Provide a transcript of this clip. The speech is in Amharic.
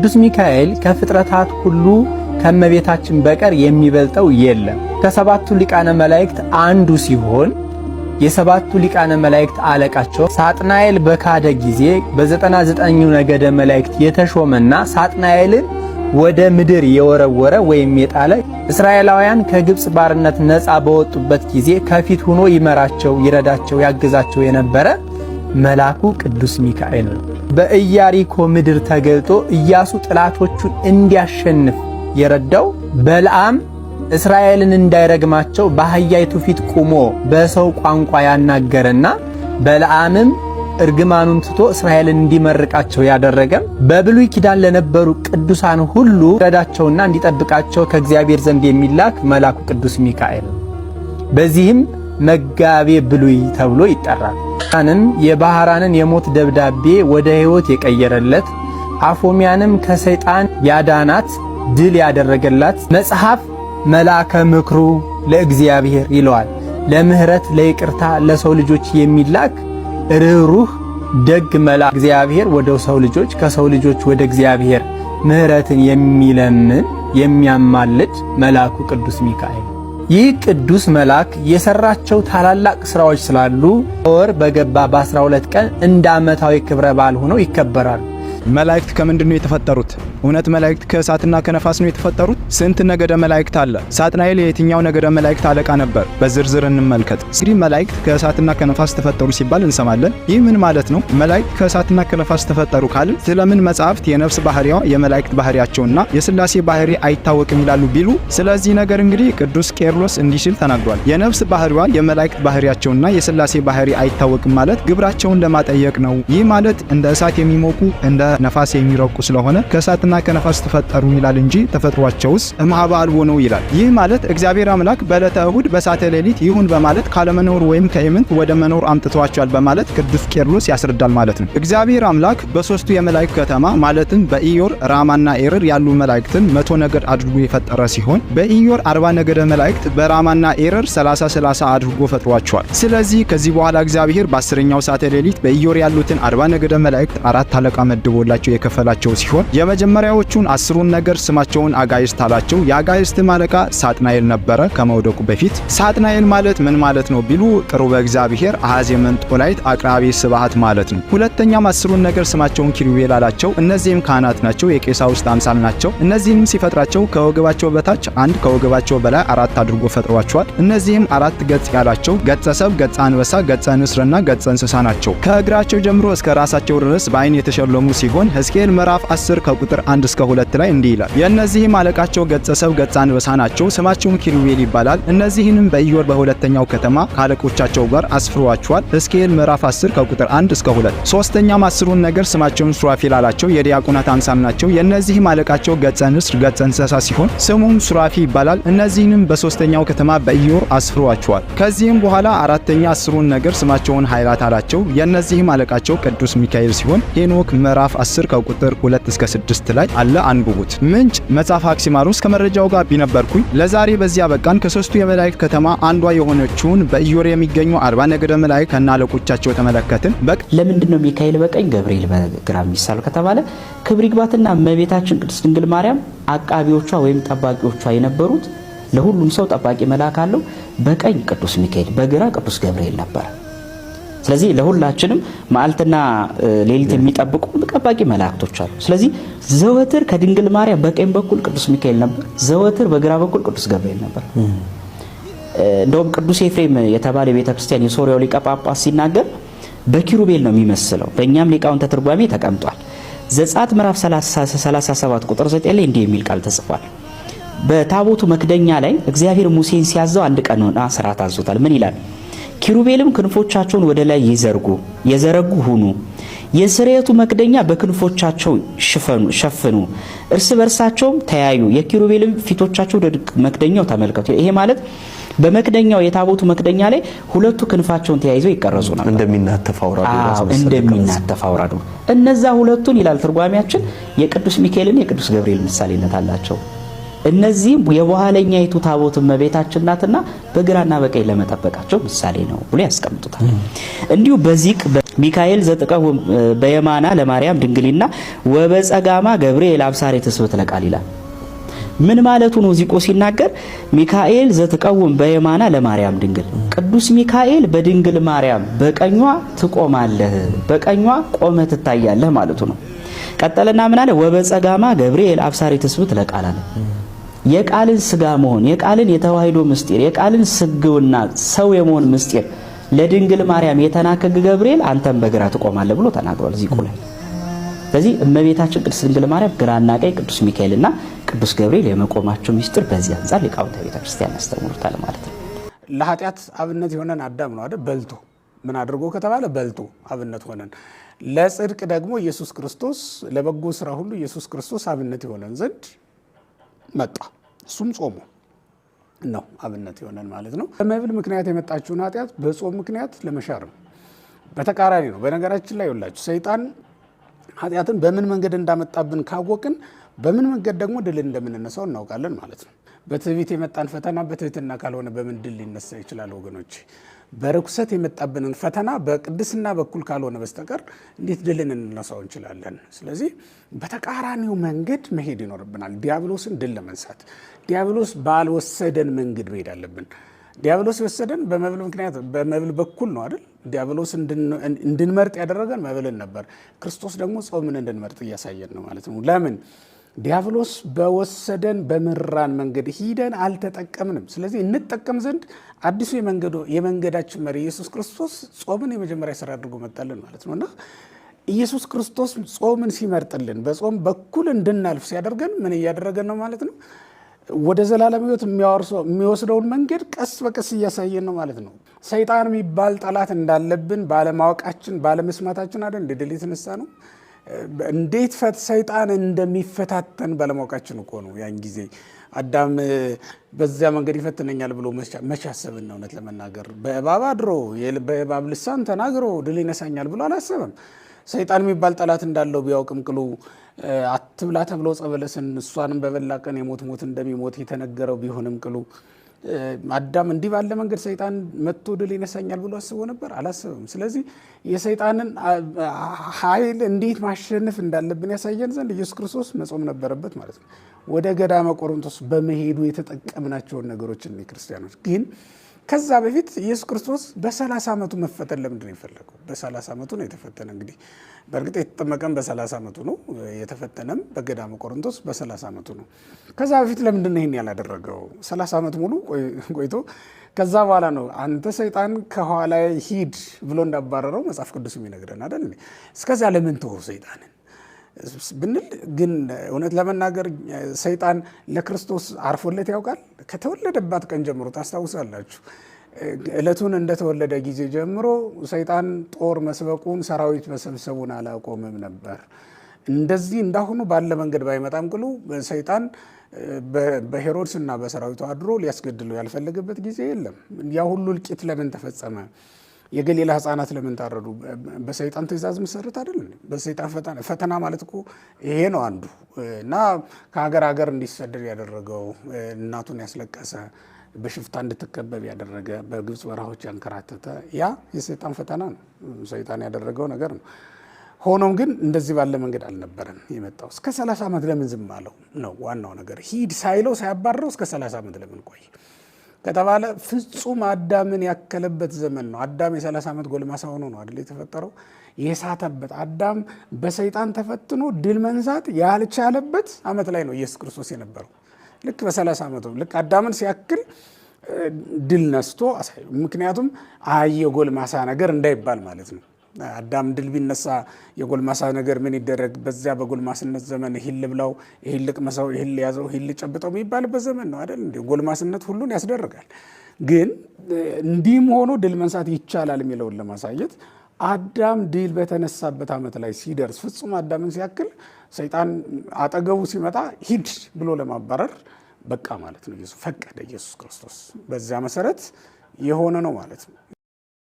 ቅዱስ ሚካኤል ከፍጥረታት ሁሉ ከመቤታችን በቀር የሚበልጠው የለም። ከሰባቱ ሊቃነ መላእክት አንዱ ሲሆን የሰባቱ ሊቃነ መላእክት አለቃቸው ሳጥናኤል በካደ ጊዜ በ99ኙ ነገደ መላእክት የተሾመና ሳጥናኤልን ወደ ምድር የወረወረ ወይም የጣለ እስራኤላውያን ከግብጽ ባርነት ነፃ በወጡበት ጊዜ ከፊት ሆኖ ይመራቸው፣ ይረዳቸው፣ ያግዛቸው የነበረ መልአኩ ቅዱስ ሚካኤል ነው። በኢያሪኮ ምድር ተገልጦ ኢያሱ ጥላቶቹን እንዲያሸንፍ የረዳው በለዓም እስራኤልን እንዳይረግማቸው በአህያይቱ ፊት ቆሞ በሰው ቋንቋ ያናገረና በለዓምም እርግማኑን ትቶ እስራኤልን እንዲመርቃቸው ያደረገ በብሉይ ኪዳን ለነበሩ ቅዱሳን ሁሉ ረዳቸውና እንዲጠብቃቸው ከእግዚአብሔር ዘንድ የሚላክ መልአኩ ቅዱስ ሚካኤል። በዚህም መጋቤ ብሉይ ተብሎ ይጠራል። የባህራንን የሞት ደብዳቤ ወደ ሕይወት የቀየረለት አፎሚያንም ከሰይጣን ያዳናት ድል ያደረገላት መጽሐፍ መልአከ ምክሩ ለእግዚአብሔር ይለዋል። ለምህረት ለይቅርታ ለሰው ልጆች የሚላክ ርኅሩህ ደግ መልአክ እግዚአብሔር ወደ ሰው ልጆች ከሰው ልጆች ወደ እግዚአብሔር ምህረትን የሚለምን የሚያማልድ መልአኩ ቅዱስ ሚካኤል። ይህ ቅዱስ መልአክ የሰራቸው ታላላቅ ስራዎች ስላሉ ወር በገባ በ12 ቀን እንደ ዓመታዊ ክብረ በዓል ሆነው ይከበራሉ። መላእክት ከምንድን ነው የተፈጠሩት? እውነት መላእክት ከእሳትና ከነፋስ ነው የተፈጠሩት? ስንት ነገደ መላእክት አለ? ሳጥናኤል የትኛው ነገደ መላእክት አለቃ ነበር? በዝርዝር እንመልከት። እንግዲህ መላእክት ከእሳትና ከነፋስ ተፈጠሩ ሲባል እንሰማለን። ይህ ምን ማለት ነው? መላእክት ከእሳትና ከነፋስ ተፈጠሩ ካልን ስለምን መጻሕፍት የነፍስ ባህሪዋ የመላእክት ባህሪያቸውና የሥላሴ ባህሪ አይታወቅም ይላሉ ቢሉ፣ ስለዚህ ነገር እንግዲህ ቅዱስ ቄርሎስ እንዲህ ሲል ተናግሯል። የነፍስ ባህሪዋ የመላእክት ባህሪያቸውና የሥላሴ ባህሪ አይታወቅም ማለት ግብራቸውን ለማጠየቅ ነው። ይህ ማለት እንደ እሳት የሚሞቁ እንደ ነፋስ የሚረቁ ስለሆነ ከእሳትና ከነፋስ ተፈጠሩ ይላል እንጂ ተፈጥሯቸውስ እምኀበ አልቦ ነው ይላል። ይህ ማለት እግዚአብሔር አምላክ በዕለተ እሁድ በሳተ ሌሊት ይሁን በማለት ካለመኖር ወይም ከኢምንት ወደ መኖር አምጥቷቸዋል በማለት ቅዱስ ቄርሎስ ያስረዳል ማለት ነው። እግዚአብሔር አምላክ በሶስቱ የመላእክት ከተማ ማለትም በኢዮር ራማና ኤረር ያሉ መላእክትን 100 ነገድ አድርጎ የፈጠረ ሲሆን በኢዮር 40 ነገደ መላእክት በራማና ኤረር 30 አድርጎ ፈጥሯቸዋል። ስለዚህ ከዚህ በኋላ እግዚአብሔር በ10ኛው ሰዓተ ሌሊት በኢዮር ያሉትን 40 ነገደ መላእክት 4 አለቃ መድቦ ላቸው የከፈላቸው ሲሆን የመጀመሪያዎቹን 10ሩን ነገር ስማቸውን አጋይስት አላቸው። የአጋይስት አለቃ ሳጥናኤል ነበረ ከመውደቁ በፊት። ሳጥናኤል ማለት ምን ማለት ነው ቢሉ ቅሩበ እግዚአብሔር አሐዜ መንጦላይት አቅራቢ ስብሐት ማለት ነው። ሁለተኛም 10ሩን ነገር ስማቸውን ኪሩቤል አላቸው። እነዚህም ካህናት ናቸው፣ የቄሳውስት አምሳል ናቸው። እነዚህንም ሲፈጥራቸው ከወገባቸው በታች 1 ከወገባቸው በላይ 4 አድርጎ ፈጥሯቸዋል። እነዚህም 4 ገጽ ያላቸው ገጸ ሰብ፣ ገጸ አንበሳ፣ ገጸ ንስርና ገጸ እንስሳ ናቸው። ከእግራቸው ጀምሮ እስከ ራሳቸው ድረስ በአይን የተሸለሙ ሲሆን ሕዝቅኤል ምዕራፍ 10 ከቁጥር 1 እስከ 2 ላይ እንዲህ ይላል። የእነዚህም አለቃቸው ገጸ ሰብ ገጸ አንበሳ ናቸው። ስማቸውም ኪሩቤል ይባላል። እነዚህንም በኢዮር በሁለተኛው ከተማ ካለቆቻቸው ጋር አስፍሯቸዋል። ሕዝቅኤል ምዕራፍ 10 ከቁጥር 1 እስከ 2። ሶስተኛም 10ሩን ነገር ስማቸውን ሱራፊል አላቸው። የዲያቆናት አምሳል ናቸው። የእነዚህም አለቃቸው ገጸ ንስር ገጸ እንስሳ ሲሆን ስሙም ሱራፊ ይባላል። እነዚህንም በሶስተኛው ከተማ በኢዮር አስፍሯቸዋል። ከዚህም በኋላ አራተኛ 10ሩን ነገር ስማቸውን ኃይላት አላቸው። የእነዚህም አለቃቸው ቅዱስ ሚካኤል ሲሆን ሄኖክ ምዕራፍ 10 ከቁጥር 2 እስከ 6 ላይ አለ። አንብቡት። ምንጭ መጽሐፍ አክሲማሮስ ከመረጃው ጋር ቢነበርኩኝ። ለዛሬ በዚያ በቃን። ከሶስቱ የመላእክት ከተማ አንዷ የሆነችውን በኢዮር የሚገኙ 40 ነገደ መላእክት ከናለቆቻቸው ተመለከትን። ለምንድን ነው ሚካኤል በቀኝ ገብርኤል በግራ የሚሳል ከተባለ ክብር ይግባትና እመቤታችን ቅድስት ድንግል ማርያም አቃቢዎቿ ወይም ጠባቂዎቿ የነበሩት ለሁሉም ሰው ጠባቂ መልአክ አለው። በቀኝ ቅዱስ ሚካኤል በግራ ቅዱስ ገብርኤል ነበር። ስለዚህ ለሁላችንም መዓልትና ሌሊት የሚጠብቁ ጠባቂ መላእክቶች አሉ። ስለዚህ ዘወትር ከድንግል ማርያም በቀኝ በኩል ቅዱስ ሚካኤል ነበር፣ ዘወትር በግራ በኩል ቅዱስ ገብርኤል ነበር። እንደውም ቅዱስ ኤፍሬም የተባለ የቤተክርስቲያን የሶሪያው ሊቀ ጳጳስ ሲናገር በኪሩቤል ነው የሚመስለው። በእኛም ሊቃውንተ ትርጓሜ ተቀምጧል። ዘጸአት ምዕራፍ 37 ቁጥር 9 ላይ እንዲህ የሚል ቃል ተጽፏል። በታቦቱ መክደኛ ላይ እግዚአብሔር ሙሴን ሲያዘው አንድ ቀንና ሥርዓት አዞታል። ምን ይላል? ኪሩቤልም ክንፎቻቸውን ወደ ላይ የዘረጉ ሁኑ፣ የስርየቱ መክደኛ በክንፎቻቸው ሸፍኑ፣ እርስ በርሳቸውም ተያዩ፣ የኪሩቤልም ፊቶቻቸው ወደ መክደኛው ተመልከቱ። ይሄ ማለት በመክደኛው የታቦቱ መክደኛ ላይ ሁለቱ ክንፋቸውን ተያይዘው ይቀረጹ ነበር። እንደሚናተፍ አውራዱ እነዛ ሁለቱን ይላል ትርጓሜያችን የቅዱስ ሚካኤልን የቅዱስ ገብርኤል ምሳሌነት አላቸው። እነዚህም የበኋለኛይቱ ታቦት እመቤታችን ናትና በግራና በቀኝ ለመጠበቃቸው ምሳሌ ነው ብሎ ያስቀምጡታል። እንዲሁ በዚቅ ሚካኤል ዘጥቀውም በየማና ለማርያም ድንግልና ወበጸጋማ ገብርኤል አብሳሬ ትስብእት ለቃል ይላል። ምን ማለቱ ነው? ዚቆ ሲናገር ሚካኤል ዘጥቀውም በየማና ለማርያም ድንግል፣ ቅዱስ ሚካኤል በድንግል ማርያም በቀኟ ትቆማለህ፣ በቀኟ ቆመ ትታያለህ ማለቱ ነው። ቀጠለና ምን አለ? ወበጸጋማ ገብርኤል አብሳሬ ትስብእት ለቃል አለ። የቃልን ስጋ መሆን፣ የቃልን የተዋህዶ ምስጢር፣ የቃልን ስግውና ሰው የመሆን ምስጢር ለድንግል ማርያም የተናከገ ገብርኤል አንተም በግራ ትቆማለህ ብሎ ተናግሯል ዚቁ ላይ። ስለዚህ እመቤታችን ቅድስት ድንግል ማርያም ግራና ቀኝ ቅዱስ ሚካኤልና ቅዱስ ገብርኤል የመቆማቸው ምስጢር በዚህ አንፃር ሊቃውንተ ቤተክርስቲያን ያስተምሩታል ማለት ነው። ለኃጢአት አብነት የሆነን አዳም ነው አይደል? በልቶ ምን አድርጎ ከተባለ በልቶ አብነት ሆነን፣ ለጽድቅ ደግሞ ኢየሱስ ክርስቶስ፣ ለበጎ ስራ ሁሉ ኢየሱስ ክርስቶስ አብነት የሆነን ዘንድ መጣ። እሱም ጾሙ ነው አብነት የሆነን ማለት ነው። በመብል ምክንያት የመጣችውን ኃጢአት በጾም ምክንያት ለመሻር ነው። በተቃራኒ ነው። በነገራችን ላይ ይኸውላችሁ ሰይጣን ኃጢአትን በምን መንገድ እንዳመጣብን ካወቅን በምን መንገድ ደግሞ ድል እንደምንነሳው እናውቃለን ማለት ነው። በትዕቢት የመጣን ፈተና በትህትና ካልሆነ በምን ድል ሊነሳ ይችላል ወገኖች? በርኩሰት የመጣብንን ፈተና በቅድስና በኩል ካልሆነ በስተቀር እንዴት ድልን እንነሳው እንችላለን? ስለዚህ በተቃራኒው መንገድ መሄድ ይኖርብናል። ዲያብሎስን ድል ለመንሳት ዲያብሎስ ባልወሰደን መንገድ መሄድ አለብን። ዲያብሎስ የወሰደን በመብል ምክንያት በመብል በኩል ነው አይደል? ዲያብሎስ እንድንመርጥ ያደረገን መብልን ነበር። ክርስቶስ ደግሞ ጾምን እንድንመርጥ እያሳየን ነው ማለት ነው። ለምን? ዲያብሎስ በወሰደን በምራን መንገድ ሂደን አልተጠቀምንም። ስለዚህ እንጠቀም ዘንድ አዲሱ የመንገዳችን መሪ ኢየሱስ ክርስቶስ ጾምን የመጀመሪያ ስራ አድርጎ መጣልን ማለት ነው። እና ኢየሱስ ክርስቶስ ጾምን ሲመርጥልን በጾም በኩል እንድናልፍ ሲያደርገን ምን እያደረገን ነው ማለት ነው? ወደ ዘላለም ሕይወት የሚወስደውን መንገድ ቀስ በቀስ እያሳየን ነው ማለት ነው። ሰይጣን የሚባል ጠላት እንዳለብን ባለማወቃችን ባለመስማታችን አይደል እንደ ድል የተነሳ ነው። እንዴት ሰይጣን እንደሚፈታተን ባለማወቃችን እኮ ነው። ያን ጊዜ አዳም በዚያ መንገድ ይፈትነኛል ብሎ መቻሰብን ነው። እውነት ለመናገር በእባብ አድሮ በእባብ ልሳን ተናግሮ ድል ይነሳኛል ብሎ አላሰበም። ሰይጣን የሚባል ጠላት እንዳለው ቢያውቅም ቅሉ አትብላ ተብሎ ጸበለስን እሷንም በበላ ቀን የሞት ሞት እንደሚሞት የተነገረው ቢሆንም ቅሉ አዳም እንዲህ ባለ መንገድ ሰይጣን መጥቶ ድል ይነሳኛል ብሎ አስቦ ነበር? አላሰበም። ስለዚህ የሰይጣንን ኃይል እንዴት ማሸነፍ እንዳለብን ያሳየን ዘንድ ኢየሱስ ክርስቶስ መጾም ነበረበት ማለት ነው። ወደ ገዳመ ቆሮንቶስ በመሄዱ የተጠቀምናቸውን ነገሮችን ክርስቲያኖች ግን ከዛ በፊት ኢየሱስ ክርስቶስ በ30 ዓመቱ መፈተን ለምንድን ነው የፈለገው? በ30 ዓመቱ ነው የተፈተነ። እንግዲህ በእርግጥ የተጠመቀም በ30 ዓመቱ ነው፣ የተፈተነም በገዳመ ቆሮንቶስ በ30 ዓመቱ ነው። ከዛ በፊት ለምንድን ነው ይሄን ያላደረገው? 30 ዓመት ሙሉ ቆይቶ ከዛ በኋላ ነው አንተ ሰይጣን ከኋላ ሂድ ብሎ እንዳባረረው መጽሐፍ ቅዱስ የሚነግረን አይደል? እስከዛ ለምን ተወው ሰይጣንን ብንል ግን እውነት ለመናገር ሰይጣን ለክርስቶስ አርፎለት ያውቃል? ከተወለደባት ቀን ጀምሮ ታስታውሳላችሁ። ዕለቱን እንደተወለደ ጊዜ ጀምሮ ሰይጣን ጦር መስበቁን ሰራዊት መሰብሰቡን አላቆምም ነበር። እንደዚህ እንዳሁኑ ባለ መንገድ ባይመጣም ቅሉ ሰይጣን በሄሮድስና በሰራዊቱ አድሮ ሊያስገድለው ያልፈለገበት ጊዜ የለም። ያ ሁሉ እልቂት ለምን ተፈጸመ? የገሊላ ሕፃናት ለምን ታረዱ? በሰይጣን ትእዛዝ መሰረት አይደል? በሰይጣን ፈተና ማለት እኮ ይሄ ነው አንዱ። እና ከሀገር ሀገር እንዲሰደድ ያደረገው፣ እናቱን ያስለቀሰ፣ በሽፍታ እንድትከበብ ያደረገ፣ በግብፅ በረሃዎች ያንከራተተ ያ የሰይጣን ፈተና ነው። ሰይጣን ያደረገው ነገር ነው። ሆኖም ግን እንደዚህ ባለ መንገድ አልነበረም የመጣው። እስከ 30 ዓመት ለምን ዝም አለው ነው ዋናው ነገር። ሂድ ሳይለው ሳያባረው እስከ 30 ዓመት ለምን ቆይ ከተባለ ፍጹም አዳምን ያከለበት ዘመን ነው። አዳም የ30 ዓመት ጎልማሳ ሆኖ ነው አይደል የተፈጠረው። የሳተበት አዳም በሰይጣን ተፈትኖ ድል መንሳት ያልቻለበት ዓመት ላይ ነው ኢየሱስ ክርስቶስ የነበረው። ልክ በ30 ዓመቱ ልክ አዳምን ሲያክል ድል ነስቶ አሳየው። ምክንያቱም የጎልማሳ ነገር እንዳይባል ማለት ነው። አዳም ድል ቢነሳ የጎልማሳ ነገር ምን ይደረግ? በዚያ በጎልማስነት ዘመን ይህን ልብላው፣ ይህን ልቅመሰው፣ ይህን ሊያዘው፣ ይህን ልጨብጠው የሚባልበት ዘመን ነው አይደል? እንዴ ጎልማስነት ሁሉን ያስደርጋል። ግን እንዲህም ሆኖ ድል መንሳት ይቻላል የሚለውን ለማሳየት አዳም ድል በተነሳበት ዓመት ላይ ሲደርስ ፍጹም አዳምን ሲያክል ሰይጣን አጠገቡ ሲመጣ ሂድ ብሎ ለማባረር በቃ ማለት ነው። ኢየሱስ ፈቀደ። ኢየሱስ ክርስቶስ በዚያ መሰረት የሆነ ነው ማለት ነው።